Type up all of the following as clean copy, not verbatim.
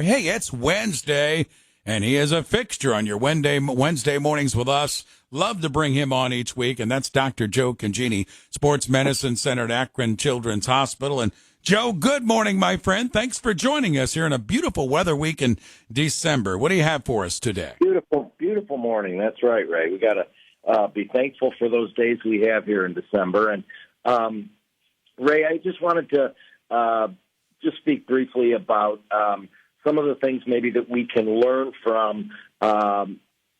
Hey, it's Wednesday, and he is a fixture on your Wednesday mornings with us. Love to bring him on each week, and that's Dr. Joe Congini, Sports Medicine Center at Akron Children's Hospital. And Joe, good morning, my friend. Thanks for joining us here in a beautiful weather week in December. What do you have for us today? Beautiful morning. That's right, Ray. We got to be thankful for those days we have here in December. And Ray, I just wanted to just speak briefly about some of the things maybe that we can learn from the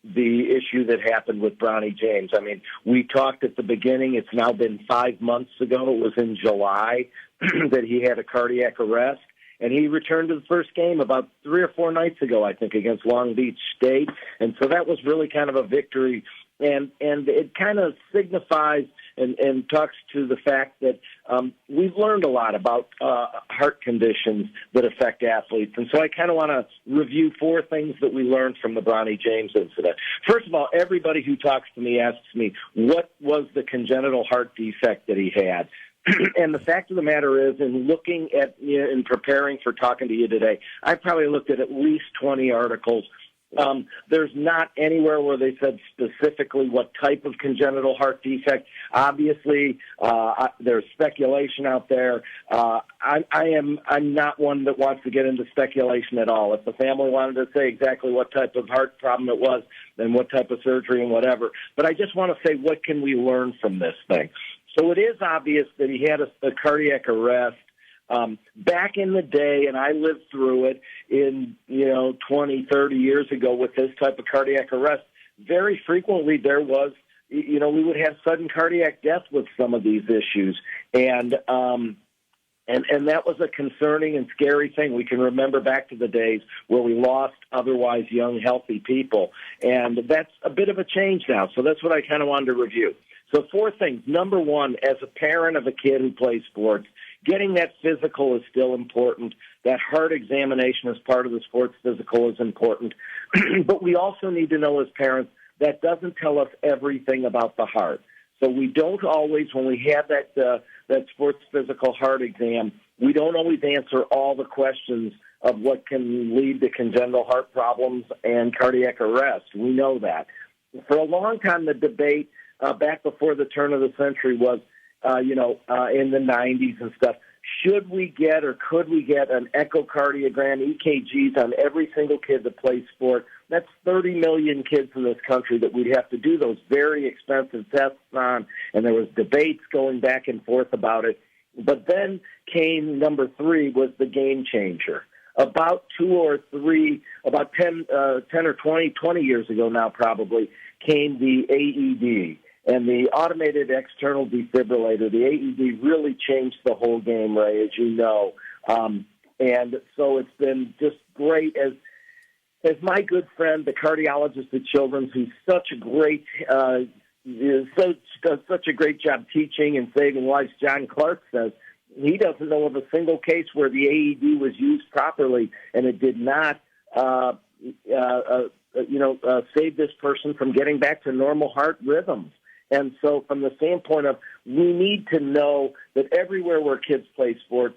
issue that happened with Bronny James. I mean, we talked at the beginning. It's now been 5 months ago. It was in July that he had a cardiac arrest. And he returned to the first game about 3 or 4 nights ago, I think, against Long Beach State. And so that was really kind of a victory. And it kind of signifies and talks to the fact that we've learned a lot about heart conditions that affect athletes. And so I kind of want to review 4 things that we learned from the Bronny James incident. First of all, everybody who talks to me asks me, what was the congenital heart defect that he had? And the fact of the matter is, in looking at, in preparing for talking to you today, I probably looked at least 20 articles. There's not anywhere where they said specifically what type of congenital heart defect. Obviously, there's speculation out there. I'm not one that wants to get into speculation at all. If the family wanted to say exactly what type of heart problem it was, then what type of surgery and whatever. But I just want to say, what can we learn from this thing? So it is obvious that he had a cardiac arrest back in the day, and I lived through it in, 20, 30 years ago with this type of cardiac arrest. Very frequently there was, we would have sudden cardiac death with some of these issues. And that was a concerning and scary thing. We can remember back to the days where we lost otherwise young, healthy people. And that's a bit of a change now. So that's what I kind of wanted to review. So 4 things. Number 1, as a parent of a kid who plays sports, getting that physical is still important. That heart examination as part of the sports physical is important. But we also need to know as parents that doesn't tell us everything about the heart. So we don't always, when we have that sports physical heart exam, we don't always answer all the questions of what can lead to congenital heart problems and cardiac arrest. We know that. For a long time, the debate back before the turn of the century was, in the 90s and stuff, should we get or could we get an echocardiogram, EKGs on every single kid that plays sport? That's 30 million kids in this country that we'd have to do those very expensive tests on, and there was debates going back and forth about it. But then came number 3 was the game changer. About 10 or 20 years ago now probably, came the AED. And the automated external defibrillator, the AED, really changed the whole game, Ray, as you know. And so it's been just great. As my good friend, the cardiologist at Children's, who's such a great, does such a great job teaching and saving lives, John Clark says, he doesn't know of a single case where the AED was used properly and it did not, save this person from getting back to normal heart rhythms. And so from the standpoint of we need to know that everywhere where kids play sports,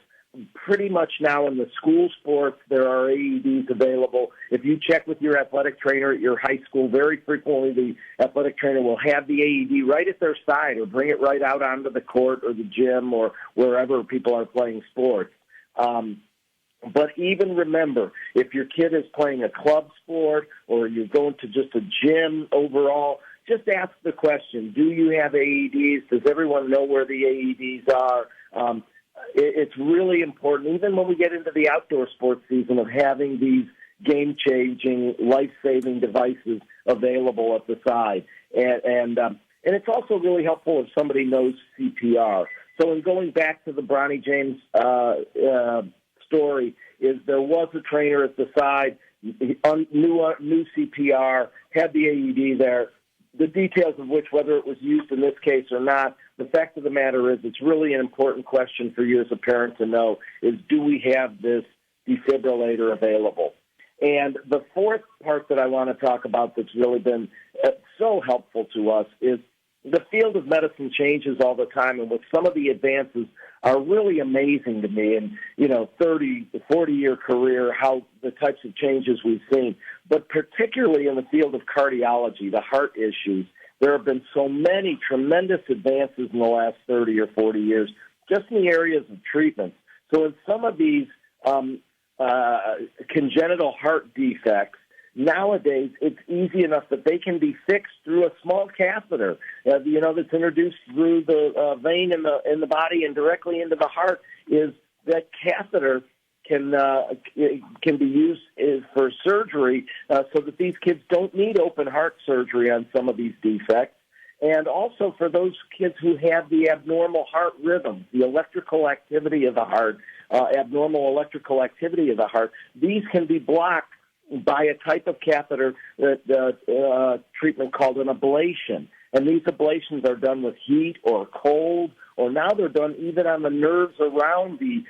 pretty much now in the school sports, there are AEDs available. If you check with your athletic trainer at your high school, very frequently the athletic trainer will have the AED right at their side or bring it right out onto the court or the gym or wherever people are playing sports. But even remember, if your kid is playing a club sport or you're going to just a gym overall, just ask the question, do you have AEDs? Does everyone know where the AEDs are? It's really important, even when we get into the outdoor sports season, of having these game-changing, life-saving devices available at the side. And it's also really helpful if somebody knows CPR. So in going back to the Bronny James story, is there was a trainer at the side, knew CPR, had the AED there. The details of which, whether it was used in this case or not, the fact of the matter is it's really an important question for you as a parent to know is, do we have this defibrillator available? And the 4th part that I want to talk about that's really been so helpful to us is the field of medicine changes all the time, and with some of the advances are really amazing to me. And, 30, 40-year career, how the types of changes we've seen. But particularly in the field of cardiology, the heart issues, there have been so many tremendous advances in the last 30 or 40 years, just in the areas of treatment. So in some of these congenital heart defects, nowadays it's easy enough that they can be fixed through a small catheter, that's introduced through the vein in the body and directly into the heart. Is that catheter can be used for surgery, so that these kids don't need open heart surgery on some of these defects. And also for those kids who have the abnormal heart rhythm, the electrical activity of the heart, abnormal electrical activity of the heart, these can be blocked by a type of catheter treatment called an ablation. And these ablations are done with heat or cold, or now they're done even on the nerves around the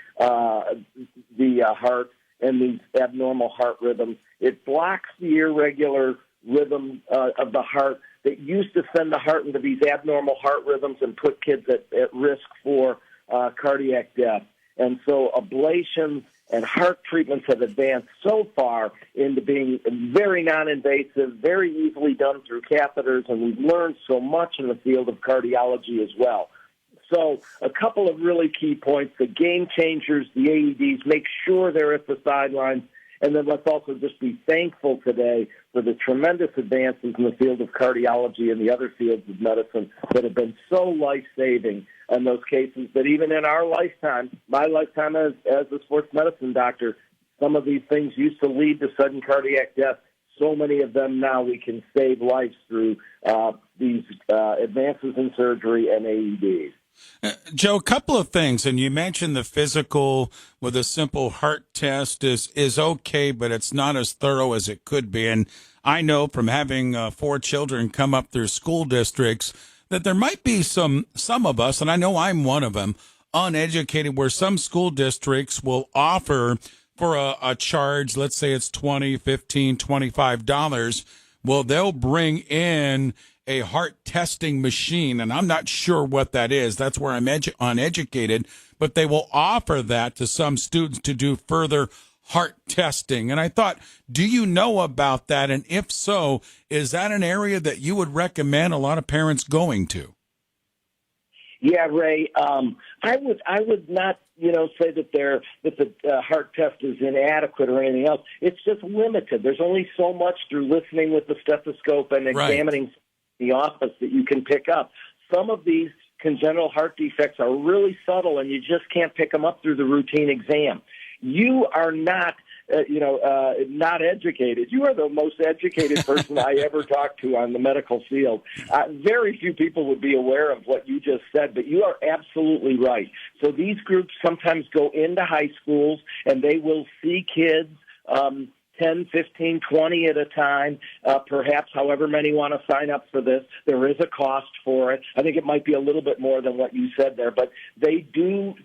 heart and these abnormal heart rhythms. It blocks the irregular rhythm of the heart that used to send the heart into these abnormal heart rhythms and put kids at risk for cardiac death. And so ablations and heart treatments have advanced so far into being very non-invasive, very easily done through catheters, and we've learned so much in the field of cardiology as well. So a couple of really key points: the game changers, the AEDs, make sure they're at the sidelines. And then let's also just be thankful today for the tremendous advances in the field of cardiology and the other fields of medicine that have been so life-saving in those cases that even in our lifetime, my lifetime as a sports medicine doctor, some of these things used to lead to sudden cardiac death. So many of them now we can save lives through these advances in surgery and AEDs. Joe, a couple of things, and you mentioned the physical with a simple heart test is okay, but it's not as thorough as it could be. And I know from having 4 children come up through school districts that there might be some of us, and I know I'm one of them, uneducated, where some school districts will offer for a charge, let's say it's $20, $15, $25, well, they'll bring in a heart testing machine, and I'm not sure what that is. That's where I'm uneducated, but they will offer that to some students to do further heart testing. And I thought, do you know about that? And if so, is that an area that you would recommend a lot of parents going to? Yeah, Ray. I would not, say that the heart test is inadequate or anything else. It's just limited. There's only so much through listening with the stethoscope and examining the office that you can pick up. Some of these congenital heart defects are really subtle, and you just can't pick them up through the routine exam. You are not, not educated. You are the most educated person I ever talked to on the medical field. Very few people would be aware of what you just said, but you are absolutely right. So these groups sometimes go into high schools, and they will see kids 10, 15, 20 at a time, perhaps however many want to sign up for this. There is a cost for it. I think it might be a little bit more than what you said there, but they do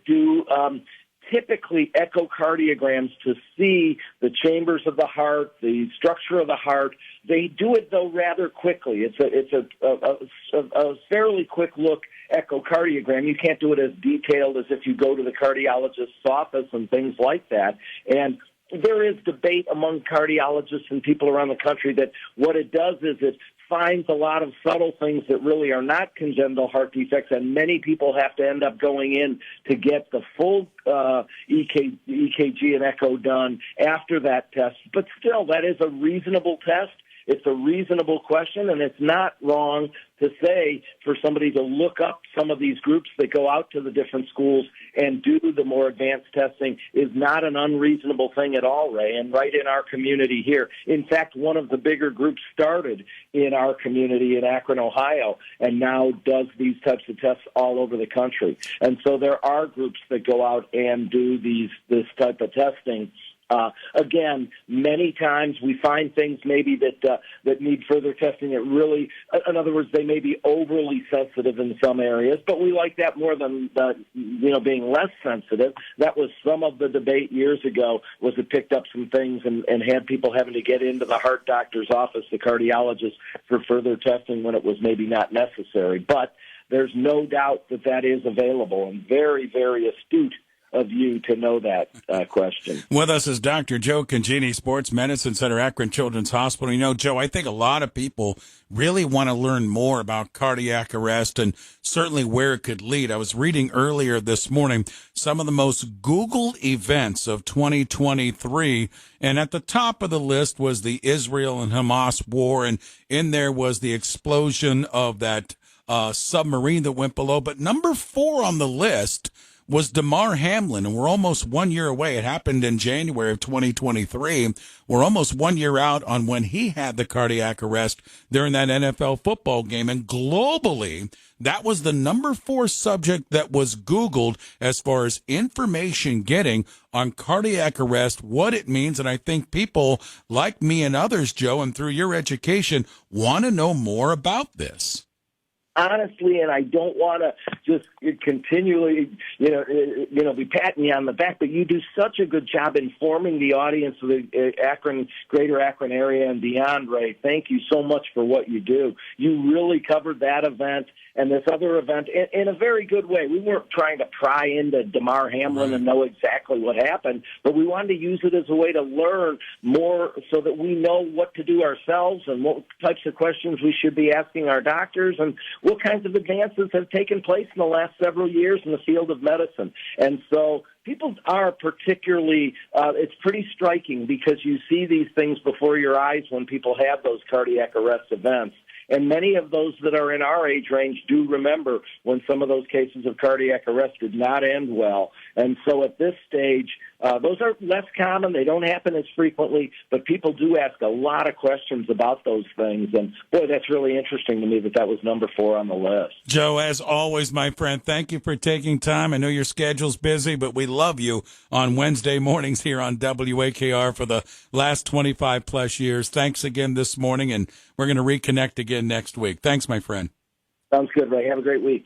typically echocardiograms to see the chambers of the heart, the structure of the heart. They do it, though, rather quickly. It's a fairly quick look echocardiogram. You can't do it as detailed as if you go to the cardiologist's office and things like that. And there is debate among cardiologists and people around the country that what it does is it finds a lot of subtle things that really are not congenital heart defects, and many people have to end up going in to get the full EKG and echo done after that test. But still, that is a reasonable test. It's a reasonable question, and it's not wrong to say for somebody to look up some of these groups that go out to the different schools and do the more advanced testing is not an unreasonable thing at all, Ray, and right in our community here. In fact, one of the bigger groups started in our community in Akron, Ohio, and now does these types of tests all over the country. And so there are groups that go out and do this type of testing. Again, many times we find things maybe that need further testing. It really, in other words, they may be overly sensitive in some areas, but we like that more than being less sensitive. That was some of the debate years ago. Was it picked up some things and had people having to get into the heart doctor's office, the cardiologist, for further testing when it was maybe not necessary. But there's no doubt that that is available, and very, very astute of you to know that question. With us is Dr. Joe Congini, Sports Medicine Center, Akron Children's Hospital. You know, Joe, I think a lot of people really want to learn more about cardiac arrest and certainly where it could lead. I was reading earlier this morning some of the most Googled events of 2023, and at the top of the list was the Israel and Hamas war, and in there was the explosion of that submarine that went below. But number 4 on the list was Damar Hamlin, and we're almost 1 year away. It happened in January of 2023. We're almost 1 year out on when he had the cardiac arrest during that NFL football game. And globally, that was the number 4 subject that was Googled as far as information getting on cardiac arrest, what it means. And I think people like me and others, Joe, and through your education, want to know more about this. Honestly, and I don't want to just continually, be patting you on the back, but you do such a good job informing the audience of the greater Akron area and beyond, Ray. Thank you so much for what you do. You really covered that event and this other event in a very good way. We weren't trying to pry into Damar Hamlin and know exactly what happened, but we wanted to use it as a way to learn more so that we know what to do ourselves and what types of questions we should be asking our doctors and what kinds of advances have taken place in the last several years in the field of medicine. And so people are particularly, it's pretty striking because you see these things before your eyes when people have those cardiac arrest events. And many of those that are in our age range do remember when some of those cases of cardiac arrest did not end well. And so at this stage, those are less common. They don't happen as frequently, but people do ask a lot of questions about those things. And, boy, that's really interesting to me that was number 4 on the list. Joe, as always, my friend, thank you for taking time. I know your schedule's busy, but we love you on Wednesday mornings here on WAKR for the last 25-plus years. Thanks again this morning, and we're going to reconnect again next week. Thanks, my friend. Sounds good, Ray. Have a great week.